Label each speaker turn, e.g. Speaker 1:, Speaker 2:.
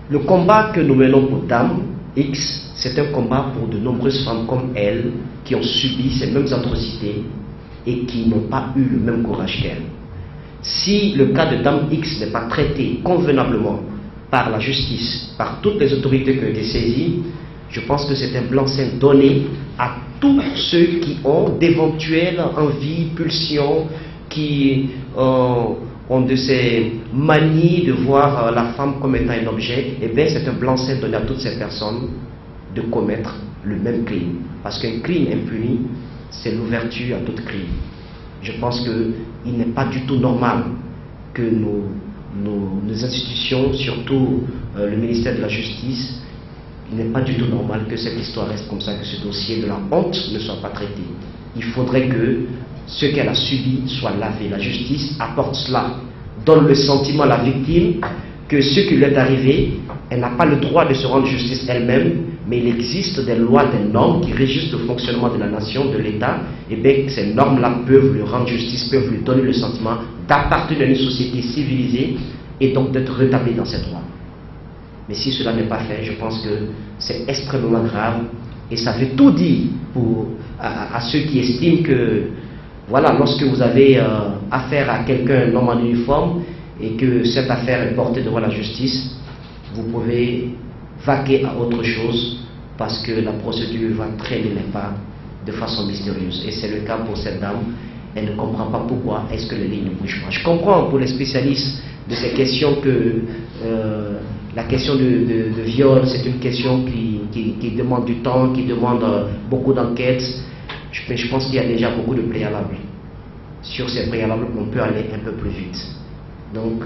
Speaker 1: Le combat que nous menons pour Dame X, c'est un combat pour de nombreuses femmes comme elle qui ont subi ces mêmes atrocités et qui n'ont pas eu le même courage qu'elle. Si le cas de Dame X n'est pas traité convenablement par la justice, par toutes les autorités qui ont été saisies, je pense que c'est un blanc-seing donné à tous ceux qui ont d'éventuelles envies, pulsions, qui ont de ces manies de voir la femme comme étant un objet. Eh bien, c'est un blanc-seing donné à toutes ces personnes de commettre le même crime. Parce qu'un crime impuni, c'est l'ouverture à d'autres crimes. Je pense qu'il n'est pas du tout normal que nos institutions, surtout le ministère de la Justice, il n'est pas du tout normal que cette histoire reste comme ça, que ce dossier de la honte ne soit pas traité. Il faudrait que ce qu'elle a subi soit lavé. La justice apporte cela, donne le sentiment à la victime que ce qui lui est arrivé, elle n'a pas le droit de se rendre justice elle-même, mais il existe des lois, des normes qui régissent le fonctionnement de la nation, de l'État, et bien ces normes-là peuvent lui rendre justice, peuvent lui donner le sentiment d'appartenir à une société civilisée et donc d'être rétabli dans ses droits. Mais si cela n'est pas fait, je pense que c'est extrêmement grave et ça veut tout dire à ceux qui estiment que, voilà, lorsque vous avez affaire à quelqu'un, un homme en uniforme, et que cette affaire est portée devant la justice, vous pouvez vaquer à autre chose parce que la procédure va traîner les pas de façon mystérieuse. Et c'est le cas pour cette dame. Elle ne comprend pas pourquoi est-ce que les lignes ne bougent pas. Je comprends pour les spécialistes de ces questions que la question de viol, c'est une question qui demande du temps, qui demande beaucoup d'enquêtes. Je pense qu'il y a déjà beaucoup de préalables. Sur ces préalables, on peut aller un peu plus vite. Donc,